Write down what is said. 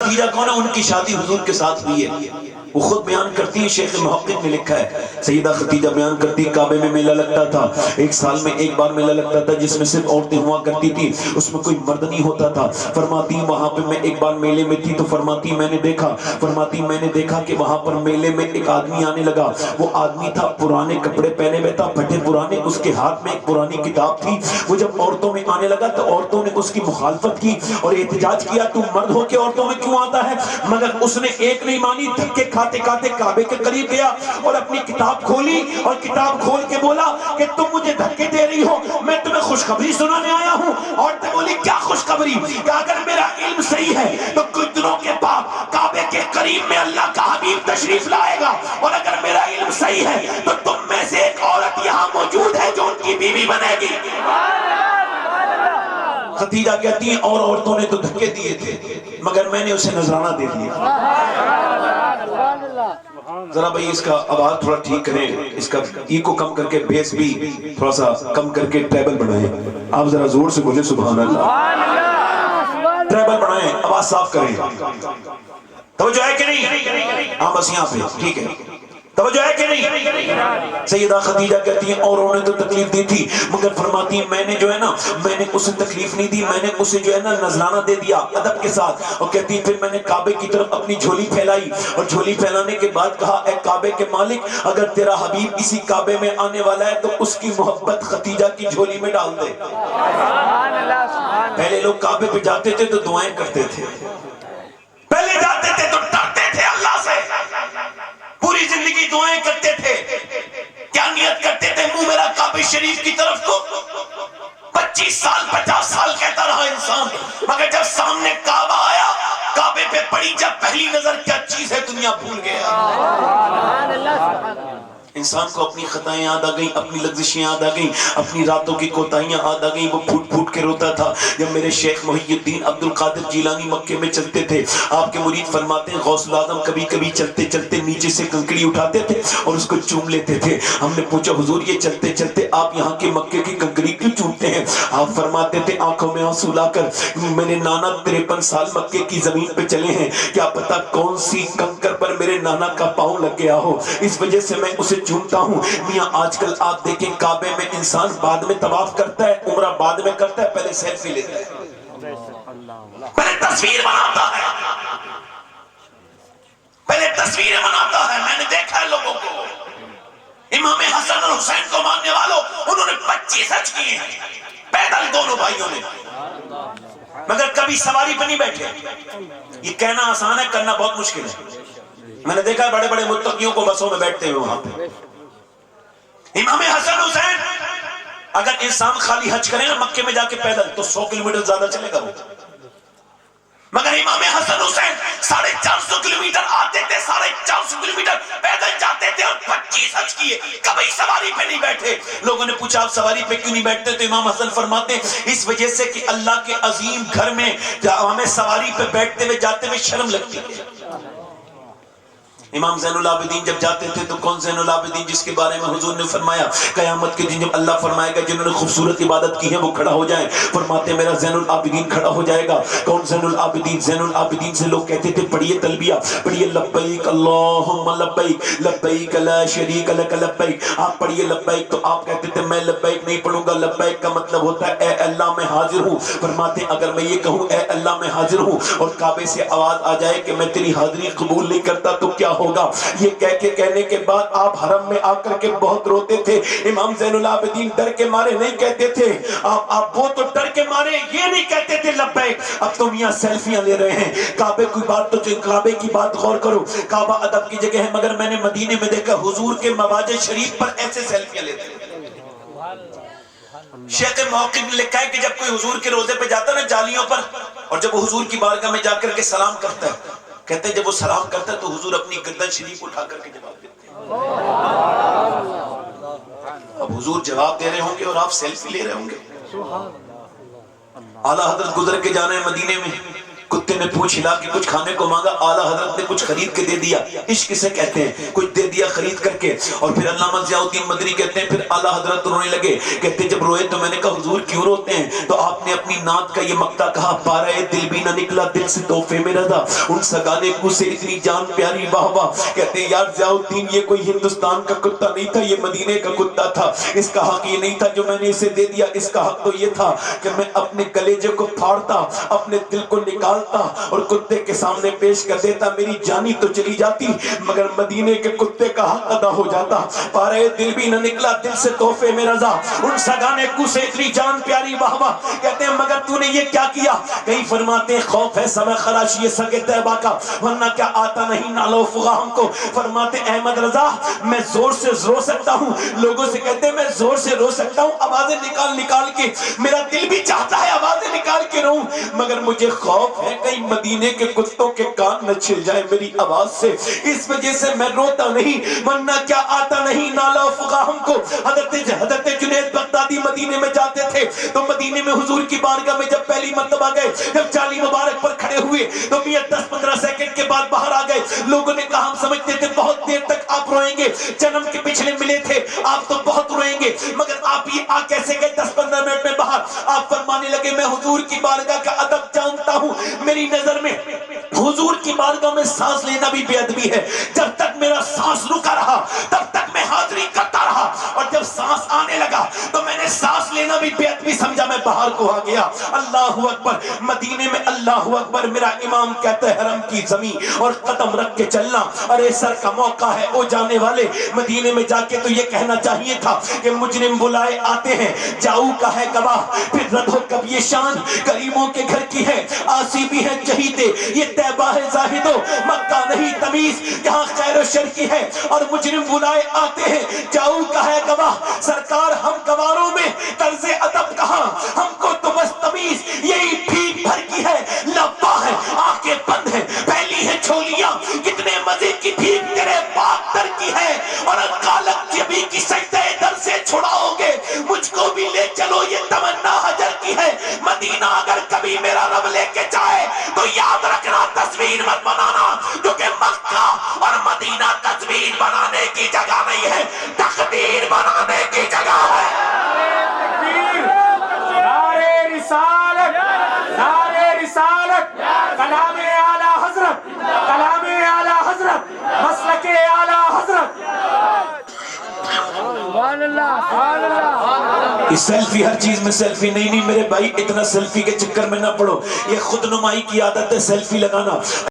خدیجہ کون ہے؟ ان کی شادی حضور کے ساتھ ہوئی ہے. وہ خود بیان کرتی ہیں، شیخ محقق نے لکھا ہے، سیدہ خدیجہ بیان کرتی ہے کعبے میں میلہ لگتا تھا، ایک سال میں ایک بار میلہ لگتا تھا جس میں صرف عورتیں ہوا کرتی تھی، اس میں کوئی مرد نہیں ہوتا تھا. فرماتی وہاں پہ میں ایک بار میلے میں تھی تو فرماتی میں نے دیکھا کہ وہاں پر میلے میں ایک آدمی آنے لگا. وہ آدمی تھا پرانے کپڑے پہنے ہوئے تھا، پھٹے پرانے، اس کے ہاتھ میں ایک پرانی کتاب تھی. وہ جب عورتوں میں آنے لگا تو عورتوں نے اس کی مخالفت کی اور احتجاج کیا، تو مرد ہو کے عورتوں میں کیوں آتا ہے؟ مگر اس نے ایک نہیں مانی، دھکے کھاتے کھاتے کعبے کے قریب گیا اور اپنی کتاب کھولی اور کتاب کھول کے بولا کہ تم مجھے دھکے دے رہی ہو، میں تمہیں خوشخبری سنانے آیا ہوں. عورتیں بولی کیا خوشخبری؟ کہ اگر میرا علم صحیح ہے تو کچھ دنوں کے بعد کعبے کے قریب میں اللہ کا حبیب تشریف لائے گا، اور اگر میرا علم صحیح ہے تو تم میں سے ایک عورت یہاں موجود ہے جو ان کی بیوی بنے گی. خدیجہ کہتی ہیں اور عورتوں نے تو دھکے دیے تھے مگر میں نے اسے نذرانہ دے دیا. ذرا بھائی اس کا آواز تھوڑا ٹھیک کریں، اس کا ای کو کم کر کے بیس بھی تھوڑا سا کم کر کے ٹریبل بڑھائیں. آپ ذرا زور سے بولیں سبحان اللہ. ٹریبل بڑھائیں، آواز صاف کریں. توجہ ہے کہ نہیں؟ ہاں بس یہاں پہ ٹھیک ہے. توجہ ہے کہ نہیں؟ سیدہ خدیجہ کہتی ہیں اور انہوں نے تو تکلیف دی تھی مگر فرماتی ہیں میں نے جو ہے نا، میں نے اسے تکلیف نہیں دی، میں نے اسے جو ہے نا نذرانہ دے دیا ادب کے ساتھ. اور کہتی ہیں پھر میں نے کعبے کی طرف اپنی جھولی پھیلائی اور جھولی پھیلانے کے بعد کہا اے کعبے کے مالک، اگر تیرا حبیب اسی کعبے میں آنے والا ہے تو اس کی محبت خدیجہ کی جھولی میں ڈال دے. پہلے لوگ کعبے پہ جاتے تھے تو دعائیں کرتے تھے، پہلے جاتے تھے تو ڈرتے تھے اللہ سے، پوری زندگی دعائیں کرتے تھے. کیا نیت کرتے تھے؟ منہ میرا کعبہ شریف کی طرف کو 25 سال 50 سال کہتا رہا انسان، مگر جب سامنے کعبہ آیا، کعبے پہ پڑی جب پہلی نظر کیا چیز ہے دنیا بھول گیا. انسان کو اپنی خطائیں یاد آ گئیں، اپنی لغزشیں یاد آ گئیں، اپنی راتوں کی کوتاہیاں یاد آ گئیں. وہ پھوٹ پھوٹ کے روتا تھا. جب میرے شیخ محی الدین عبد القادر جیلانی مکے میں چلتے تھے، آپ کے مرید فرماتے ہیں غوث العظم کبھی کبھی چلتے چلتے نیچے سے کنکڑی اٹھاتے تھے اور اس کو چوم لیتے تھے. ہم نے پوچھا حضور یہ چلتے چلتے آپ یہاں کے مکے کی کنکڑی کیوں چومتے ہیں؟ آپ فرماتے تھے آنکھوں میں آنسو لا کر میرے نانا 53 سال مکے کی زمین پہ چلے ہیں، کیا پتا کون سی کنکر پر میرے نانا کا پاؤں لگ گیا ہو، اس وجہ سے میں اسے چومتا ہوں. میاں آج کل آپ دیکھیں کعبے میں انسان بعد میں طواف کرتا ہے، عمرہ بعد میں کرتا ہے، پہلے سیلفی لیتا ہے، پہلے تصویر بناتا ہے، پہلے تصویریں بناتا ہے. میں نے دیکھا ہے لوگوں کو، امام حسن اور حسین کو ماننے والوں، انہوں نے 25 حج کیے ہیں پیدل دونوں بھائیوں نے، مگر کبھی سواری پہ نہیں بیٹھے. یہ کہنا آسان ہے، کرنا بہت مشکل ہے. میں نے دیکھا بڑے بڑے متقیوں کو بسوں میں بیٹھتے ہوئے وہاں پہ. امام حسن حسین اگر انسان خالی حج کرے نا مکے میں جا کے پیدل تو 100 کلومیٹر زیادہ چلے گا وہ، مگر امام حسن حسین 450 کلومیٹر آتے تھے، 450 کلومیٹر پیدل جاتے تھے اور 25 حج کیے، کبھی سواری پہ نہیں بیٹھے. لوگوں نے پوچھا آپ سواری پہ کیوں نہیں بیٹھتے؟ تو امام حسن فرماتے ہیں اس وجہ سے کہ اللہ کے عظیم گھر میں ہمیں سواری پہ بیٹھتے ہوئے جاتے ہوئے شرم لگتی ہے. امام زین العابدین جب جاتے تھے تو کون زین العابدین جس کے بارے میں حضور نے فرمایا قیامت کے دن جب اللہ فرمائے گا جنہوں نے خوبصورت عبادت کی ہے وہ کھڑا ہو جائیں، فرماتے میرا زین العابدین کھڑا ہو جائے گا. کون زین العابدین؟ زین العابدین سے لوگ کہتے تھے پڑھیے تلبیہ، پڑھیے لبیک اللہم لبیک لبیک لا شریک لک لبیک. آپ پڑھیے لبیک تو آپ کہتے تھے میں لبیک نہیں پڑھوں گا، لبیک کا مطلب ہوتا ہے اے اللہ میں حاضر ہوں. فرماتے اگر میں یہ کہوں اے اللہ میں حاضر ہوں اور کعبے سے آواز آ جائے کہ میں تیری حاضری قبول نہیں کرتا تو کیا ہوگا؟ یہ کہنے کے بعد آپ حرم میں آ کر کے بہت روتے تھے. امام زین العابدین ڈر کے مارے نہیں کہتے تھے، آپ وہ تو ڈر کے مارے یہ نہیں کہتے تھے لبیک. اب تم یہاں سیلفیاں لے رہے ہیں. کعبے کی بات تو کعبے کی بات غور کرو، کعبہ ادب کی جگہ ہے، مگر میں نے مدینے میں دیکھا حضور کے مواجع شریف پر ایسے سیلفیاں لیتے ہیں. شیخ محقق نے لکھا ہے کہ جب کوئی حضور کے روزے پہ جاتا ہے نا جالیوں پر، اور جب وہ حضور کی بارگاہ میں جا کر کے سلام کرتا ہے، کہتے ہیں جب وہ سلام کرتا ہے تو حضور اپنی گردن شریف اٹھا کر کے جواب دیتے ہیں. اب حضور جواب دے رہے ہوں گے اور آپ سیلفی لے رہے ہوں گے. اعلیٰ حضرت گزر کے جانا ہے مدینے میں، کتے نے پونچھ ہلا کے کچھ کھانے کو مانگا، اعلیٰ حضرت نے کچھ خرید کے دے دیا، عشق سے کہتے ہیں، کچھ دے دیا خرید کر کے۔ اور پھر علامہ ضیاء الدین مدنی کہتے ہیں پھر اعلیٰ حضرت رونے لگے، کہتے ہیں جب روئے تو میں نے کہا حضور کیوں روتے ہیں؟ تو آپ نے اپنی نعت کا یہ مقطع کہا، پارے دل بھی نہ نکلا دل سے تحفے میں رضا، ان سگانے کو سے اتنی جان پیاری واہ واہ۔ کہتے ہیں یار ضیاء الدین یہ کوئی ہندوستان کا کتا نہیں تھا، یہ مدینے کا کتا تھا، اس کا حق یہ نہیں تھا جو میں نے اسے دے دیا، اس کا حق تو یہ تھا کہ میں اپنے کلیجے کو پھاڑتا، اپنے دل کو نکالتا اور کتے کے سامنے پیش کر دیتا، میری جانی تو چلی جاتی مگر مدینے کے کتے کا حق ادا ہو جاتا۔ پارے دل بھی نہ نکلا دل سے تحفے میں رضا، ان سگانے کو سے اتنی جان پیاری واہ واہ۔ کہتے ہیں مگر تو نے یہ کیا کیا؟ کہیں فرماتے ہیں خوف ہے سمے خراشی سگے طیبہ کا، ورنہ کیا آتا نہیں نالو فغا ہم کو۔ فرماتے احمد رضا میں زور سے رو سکتا ہوں، لوگوں سے کہتے ہیں میں زور سے رو سکتا ہوں، آوازیں نکال نکال کے، میرا دل بھی چاہتا ہے آوازیں نکال کے رہوں، مگر مجھے خوف ہے کہیں مدینے کے کتوں کے کان نہ چھل جائے میری آواز سے، اس وجہ سے میں روتا نہیں، ورنہ کیا آتا نہیں نالا فغا ہم کو۔ حضرت جنید بغدادی مدینے میں جاتے تھے تو مدینے میں حضور کی بارگاہ میں جب پہلی مرتبہ گئے، جب چالی مبارک پر کھڑے ہوئے تو میاں 10-15 سیکنڈ کے بعد باہر آ گئے۔ لوگوں نے کہا ہم سمجھتے تھے بہت دیر تک آپ روئیں گے، جنم کے پچھلے ملے تھے آپ تو بہت روئیں گے، مگر آپ یہ آ کیسے گئے 10-15 منٹ میں باہر؟ آپ فرمانے لگے میں حضور کی بارگاہ کا ادب جانتا ہوں، میری نظر میں حضور کی بارگاہ میں سانس لینا بھی بے ادبی ہے، جب تک میرا سانس رکا رہا تب تک میں حاضری کرتا رہا، اور جب سانس آنے لگا تو میں نے سانس لینا بھی بے ادبی سمجھا، میں باہر کو آ گیا۔ اللہ اکبر، مدینے میں اللہ اکبر، میرا امام کہتا ہے حرم کی زمین اور قدم رکھ کے چلنا، ارے سر کا موقع ہے او جانے والے، مدینے میں جا کے تو یہ کہنا چاہیے تھا کہ مجرم بلائے آتے ہیں، جاؤ کا ہے گواہ، پھر ردھو کب یہ شان کریموں کے گھر کی ہے، آسی بھی ہے چہیتے یہ طیبہ ہے زاہدو، مکہ نہیں تمیز یہاں خیر و شر کی ہے، اور مجرم بلائے آتے ہیں، جاؤ کا ہے گواہ، سرکار ہم گواروں میں طرز ادب کہاں، ہم کو تو بس تمیز یہی بھیک بھر کی ہے، لبا ہے آنکھیں بند ہیں پھیلی ہے چھولیاں، کتنے مزے کی بھیک تیرے پاک در کی ہے، اور کالک جبی کی سجدہ در سے چھڑاؤ گے، مجھ کو بھی لے چلو یہ تمنا حجر کی ہے، مدینہ اگر کبھی میرا رب لے کے جائے تو یاد رکھنا تصویر مت بنانا، کیونکہ مکہ اور مدینہ تصویر بنانے کی جگہ نہیں ہے، تقدیر بنانے کی جگہ ہے۔ نعرہ رسالت، نعرہ رسالت، کلام اعلیٰ حضرت، کلام اعلیٰ حضرت، مسلک اعلیٰ حضرت۔ سبحان اللہ، سبحان اللہ۔ یہ سیلفی ہر چیز میں سیلفی نہیں میرے بھائی، اتنا سیلفی کے چکر میں نہ پڑو، یہ خود نمائی کی عادت ہے سیلفی لگانا۔